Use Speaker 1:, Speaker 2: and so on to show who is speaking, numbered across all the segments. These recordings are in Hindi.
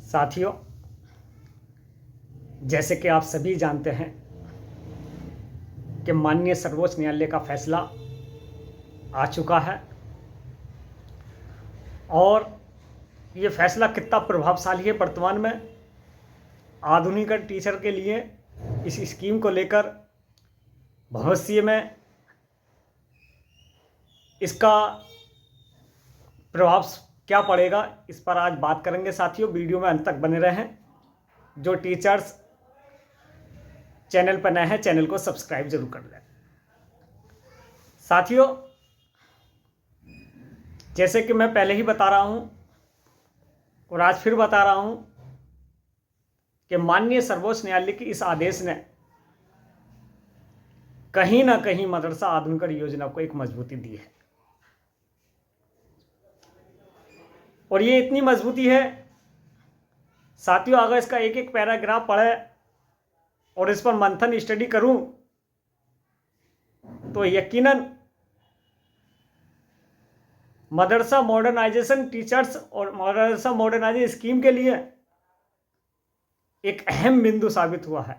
Speaker 1: साथियों, जैसे कि आप सभी जानते हैं कि माननीय सर्वोच्च न्यायालय का फैसला आ चुका है और ये फैसला कितना प्रभावशाली है वर्तमान में आधुनिक टीचर के लिए। इस स्कीम को लेकर भविष्य में इसका प्रभाव क्या पड़ेगा, इस पर आज बात करेंगे। साथियों, वीडियो में अंत तक बने रहें। जो टीचर्स चैनल पर नए हैं, चैनल को सब्सक्राइब जरूर कर लें। साथियों, जैसे कि मैं पहले ही बता रहा हूं और आज फिर बता रहा हूं कि माननीय सर्वोच्च न्यायालय की इस आदेश ने कहीं ना कहीं मदरसा आधुनिकीकरण योजना को एक मजबूती दी है। और ये इतनी मजबूती है साथियों, अगर इसका एक एक पैराग्राफ पढ़े और इस पर मंथन स्टडी करूं तो यकीनन मदरसा मॉडर्नाइजेशन टीचर्स और मदरसा मॉडर्नाइजेशन स्कीम के लिए एक अहम बिंदु साबित हुआ है।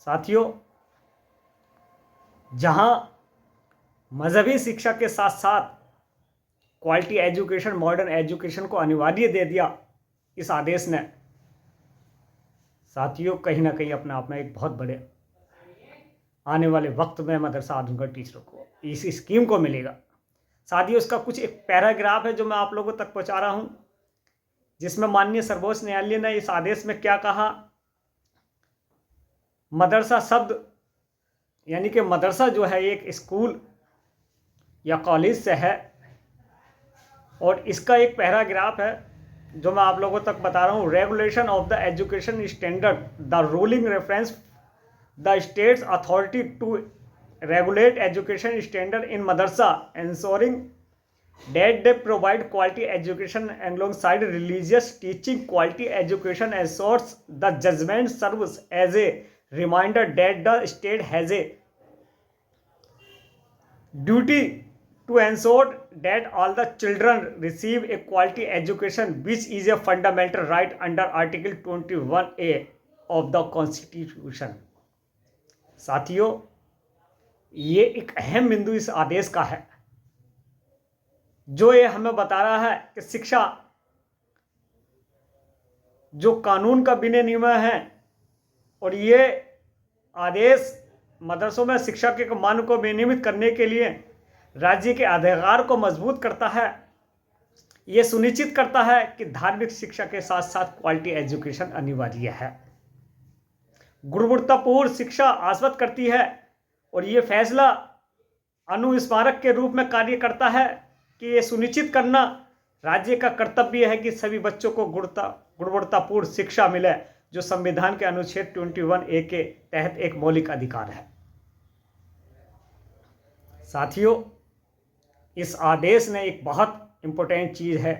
Speaker 1: साथियों, जहां मजहबी शिक्षा के साथ साथ क्वालिटी एजुकेशन, मॉडर्न एजुकेशन को अनिवार्य दे दिया इस आदेश ने, साथियों कहीं ना कहीं अपने आप में एक बहुत बड़े आने वाले वक्त में मदरसा आधुनिक टीचरों को इस स्कीम को मिलेगा। साथियों, इसका कुछ एक पैराग्राफ है जो मैं आप लोगों तक पहुंचा रहा हूं, जिसमें माननीय सर्वोच्च न्यायालय ने इस आदेश में क्या कहा। मदरसा शब्द यानी कि मदरसा जो है एक स्कूल या कॉलेज से है, और इसका एक पैराग्राफ है जो मैं आप लोगों तक बता रहा हूँ। Regulation of the education standard, the ruling reference the states authority to regulate education standard in madrasa, ensuring that they provide quality education alongside religious teaching. Quality education ensures the judgment serves as a reminder that the state has a duty to ensure that all the children receive a quality education, which is a fundamental right under Article 21A of the Constitution. साथियों, ये एक अहम बिंदु इस आदेश का है जो ये हमें बता रहा है कि शिक्षा जो कानून का विनियमन है, और ये आदेश मदरसों में शिक्षा के मान को विनियमित करने के लिए राज्य के अधिकार को मजबूत करता है। ये सुनिश्चित करता है कि धार्मिक शिक्षा के साथ साथ क्वालिटी एजुकेशन अनिवार्य है, गुणवत्तापूर्ण शिक्षा आस्वद करती है। और ये फैसला अनुस्मारक के रूप में कार्य करता है कि ये सुनिश्चित करना राज्य का कर्तव्य है कि सभी बच्चों को गुणवत्तापूर्ण शिक्षा मिले, जो संविधान के अनुच्छेद 21A के तहत एक मौलिक अधिकार है। साथियों, इस आदेश ने एक बहुत इंपॉर्टेंट चीज है,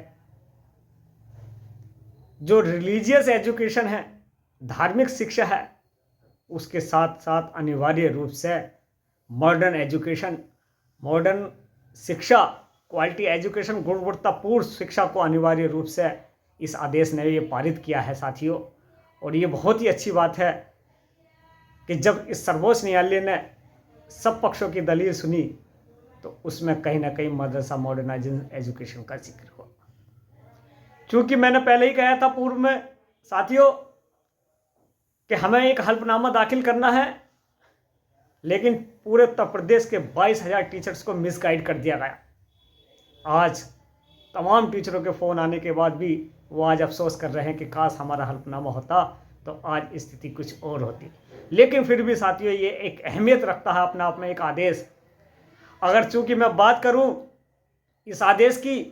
Speaker 1: जो रिलीजियस एजुकेशन है, धार्मिक शिक्षा है, उसके साथ साथ अनिवार्य रूप से मॉडर्न एजुकेशन, मॉडर्न शिक्षा, क्वालिटी एजुकेशन, गुणवत्तापूर्ण शिक्षा को अनिवार्य रूप से इस आदेश ने ये पारित किया है। साथियों, और ये बहुत ही अच्छी बात है कि जब इस सर्वोच्च न्यायालय ने सब पक्षों की दलील सुनी तो उसमें कहीं ना कहीं मदरसा मॉडर्नाइजेशन एजुकेशन का जिक्र हुआ। क्योंकि मैंने पहले ही कहा था पूर्व में साथियों कि हमें एक हल्फनामा दाखिल करना है, लेकिन पूरे उत्तर प्रदेश के 22,000 टीचर्स को मिसगाइड कर दिया गया। आज तमाम टीचरों के फ़ोन आने के बाद भी वो आज अफसोस कर रहे हैं कि काश हमारा हल्फनामा होता तो आज स्थिति कुछ और होती। लेकिन फिर भी साथियों, ये एक अहमियत रखता है अपने आप में एक आदेश। अगर चूंकि मैं बात करूं इस आदेश की,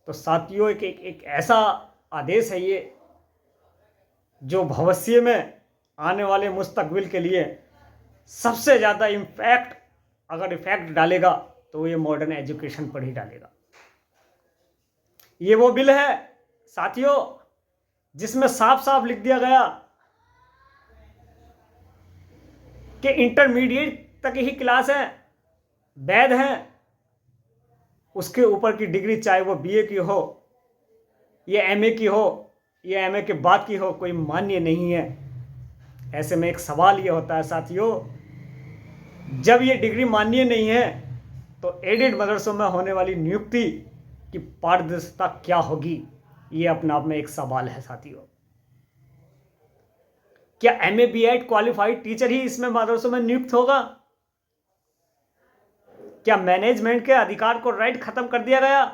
Speaker 1: तो साथियों एक ऐसा आदेश है ये जो भविष्य में आने वाले मुस्तकबिल के लिए सबसे ज़्यादा इफेक्ट डालेगा तो ये मॉडर्न एजुकेशन पर ही डालेगा। ये वो बिल है साथियों जिसमें साफ साफ लिख दिया गया कि इंटरमीडिएट तक ही क्लास है, वैध है, उसके ऊपर की डिग्री चाहे वो बीए की हो ये एमए की हो, ये एमए के बाद की हो, कोई मान्य नहीं है। ऐसे में एक सवाल ये होता है साथियों, जब ये डिग्री मान्य नहीं है तो एडेड मदरसों में होने वाली नियुक्ति की पारदर्शिता क्या होगी, ये अपने आप में एक सवाल है साथियों। क्या एमए बीएड क्वालिफाइड टीचर ही इसमें मदरसों में नियुक्त होगा? क्या मैनेजमेंट के अधिकार को राइट खत्म कर दिया गया?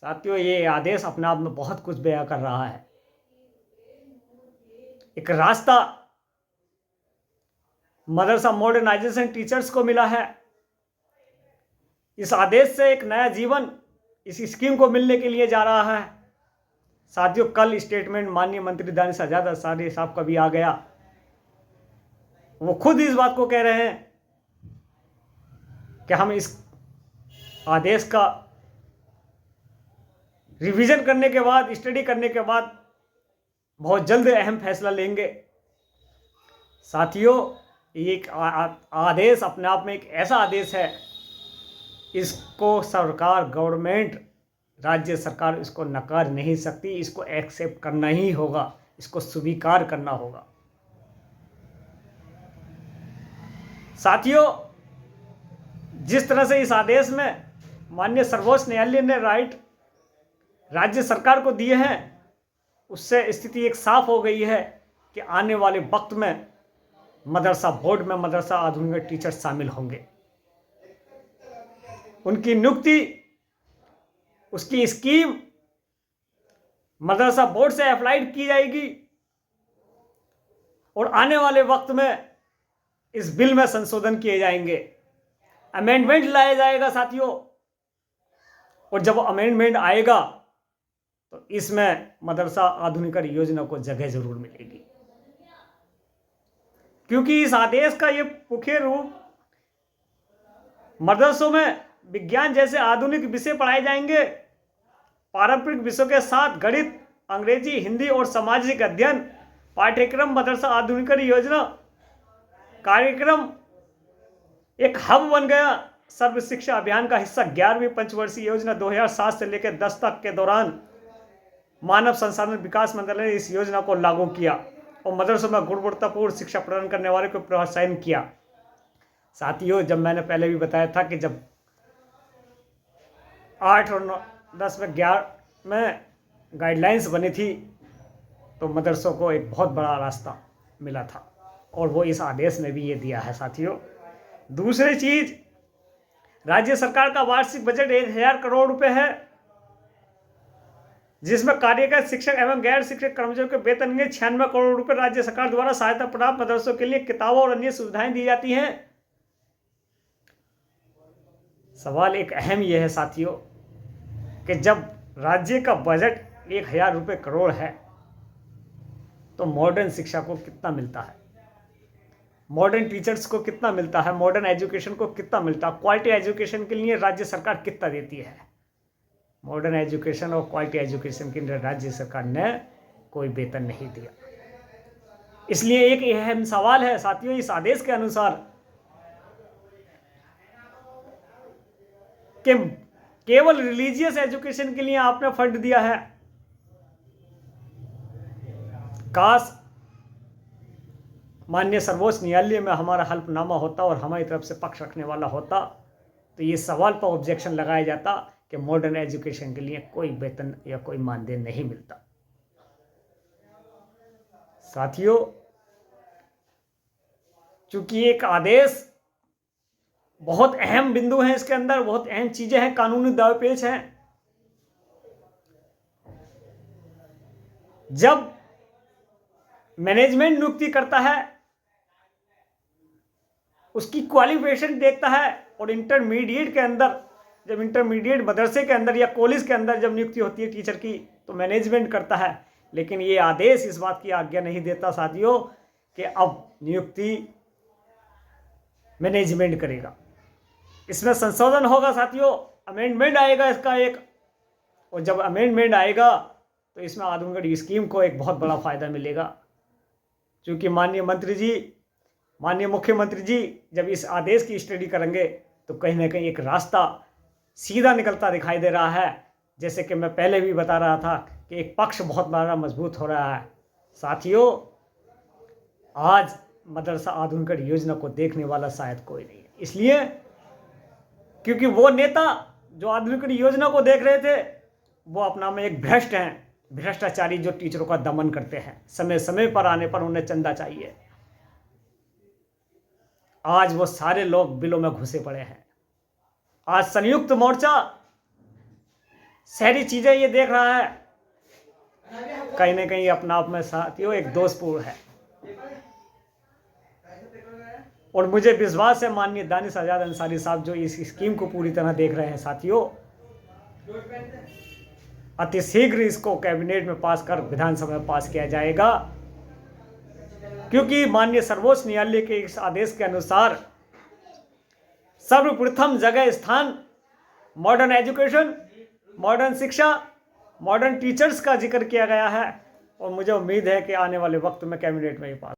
Speaker 1: साथियों, ये आदेश अपने आप में बहुत कुछ बयां कर रहा है। एक रास्ता मदरसा मॉडर्नाइजेशन टीचर्स को मिला है। इस आदेश से एक नया जीवन इस स्कीम को मिलने के लिए जा रहा है। साथियों, कल स्टेटमेंट माननीय मंत्री दानिश आजाद अंसारी साहब का भी आ गया। वो खुद इस बात को कह रहे हैं कि हम इस आदेश का रिवीजन करने के बाद, स्टडी करने के बाद बहुत जल्द अहम फैसला लेंगे। साथियों, एक आदेश अपने आप में एक ऐसा आदेश है, इसको सरकार, गवर्नमेंट, राज्य सरकार इसको नकार नहीं सकती। इसको एक्सेप्ट करना ही होगा, इसको स्वीकार करना होगा। साथियों, जिस तरह से इस आदेश में माननीय सर्वोच्च न्यायालय ने राइट राज्य सरकार को दिए हैं, उससे स्थिति एक साफ हो गई है कि आने वाले वक्त में मदरसा बोर्ड में मदरसा आधुनिक टीचर शामिल होंगे। उनकी नियुक्ति, उसकी स्कीम मदरसा बोर्ड से अप्लाइड की जाएगी और आने वाले वक्त में इस बिल में संशोधन किए जाएंगे, अमेंडमेंट लाया जाएगा साथियों। और जब अमेंडमेंट आएगा तो इसमें मदरसा आधुनिकीकरण योजना को जगह जरूर मिलेगी, क्योंकि इस आदेश का ये मुख्य रूप मदरसों में विज्ञान जैसे आधुनिक विषय पढ़ाए जाएंगे। पारंपरिक विषयों के साथ गणित, अंग्रेजी, हिंदी और सामाजिक अध्ययन पाठ्यक्रम मदरसा आधुनिकीकरण योजना कार्यक्रम एक हब बन गया। सर्व शिक्षा अभियान का हिस्सा 11वीं पंचवर्षीय योजना 2007 से लेकर 10 तक के दौरान मानव संसाधन विकास मंत्रालय ने इस योजना को लागू किया और मदरसों में गुणवत्तापूर्ण शिक्षा प्रदान करने वाले को प्रोत्साहन किया। साथियों, जब मैंने पहले भी बताया था कि जब 8 और 10 में 11 में गाइडलाइंस बनी थी तो मदरसों को एक बहुत बड़ा रास्ता मिला था और वो इस आदेश में भी ये दिया है साथियों। दूसरी चीज, राज्य सरकार का वार्षिक बजट 1000 करोड़ रुपए है, जिसमें कार्यरत शिक्षक एवं गैर शिक्षक कर्मचारियों के वेतन के 96 करोड़ रुपए राज्य सरकार द्वारा सहायता प्राप्त मदरसों के लिए किताबों और अन्य सुविधाएं दी जाती हैं। सवाल एक अहम यह है साथियों कि जब राज्य का बजट 1000 रुपये करोड़ है तो मॉडर्न शिक्षा को कितना मिलता है, मॉडर्न टीचर्स को कितना मिलता है, मॉडर्न एजुकेशन को कितना मिलता है, क्वालिटी एजुकेशन के लिए राज्य सरकार कितना देती है? मॉडर्न एजुकेशन और क्वालिटी एजुकेशन के लिए राज्य सरकार ने कोई वेतन नहीं दिया। इसलिए एक अहम सवाल है साथियों, इस आदेश के अनुसार कि केवल रिलीजियस एजुकेशन के लिए आपने फंड दिया है। काश माननीय सर्वोच्च न्यायालय में हमारा हल्फनामा होता और हमारी तरफ से पक्ष रखने वाला होता तो ये सवाल पर ऑब्जेक्शन लगाया जाता कि मॉडर्न एजुकेशन के लिए कोई वेतन या कोई मानदेय नहीं मिलता। साथियों, चूंकि एक आदेश बहुत अहम बिंदु है, इसके अंदर बहुत अहम चीजें हैं, कानूनी दावेपेच हैं। जब मैनेजमेंट नियुक्ति करता है उसकी क्वालिफिकेशन देखता है और इंटरमीडिएट के अंदर, जब इंटरमीडिएट मदरसे के अंदर या कॉलेज के अंदर जब नियुक्ति होती है टीचर की तो मैनेजमेंट करता है। लेकिन ये आदेश इस बात की आज्ञा नहीं देता साथियों कि अब नियुक्ति मैनेजमेंट करेगा। इसमें संशोधन होगा साथियों, अमेंडमेंट आएगा इसका एक, और जब अमेंडमेंट आएगा तो इसमें आधुनिक स्कीम को एक बहुत बड़ा फायदा मिलेगा। क्योंकि माननीय मुख्यमंत्री जी जब इस आदेश की स्टडी करेंगे तो कहीं ना कहीं एक रास्ता सीधा निकलता दिखाई दे रहा है। जैसे कि मैं पहले भी बता रहा था कि एक पक्ष बहुत बड़ा मजबूत हो रहा है। साथियों, आज मदरसा आधुनिकीकरण योजना को देखने वाला शायद कोई नहीं है, इसलिए क्योंकि वो नेता जो आधुनिकीकरण योजना को देख रहे थे वो अपना में एक भ्रष्ट हैं, भ्रष्टाचारी जो टीचरों का दमन करते हैं। समय समय पर आने पर उन्हें चंदा चाहिए। आज वो सारे लोग बिलों में घुसे पड़े हैं। आज संयुक्त मोर्चा शहरी चीजें ये देख रहा है, कहीं ना कहीं अपना आप में साथियों एक दोषपूर्ण है। और मुझे विश्वास है माननीय दानिश आजाद अंसारी साहब जो इस स्कीम को पूरी तरह देख रहे हैं साथियों, अति शीघ्र इसको कैबिनेट में पास कर विधानसभा में पास किया जाएगा, क्योंकि माननीय सर्वोच्च न्यायालय के इस आदेश के अनुसार सर्वप्रथम जगह स्थान मॉडर्न एजुकेशन, मॉडर्न शिक्षा, मॉडर्न टीचर्स का जिक्र किया गया है। और मुझे उम्मीद है कि आने वाले वक्त में कैबिनेट में ही पास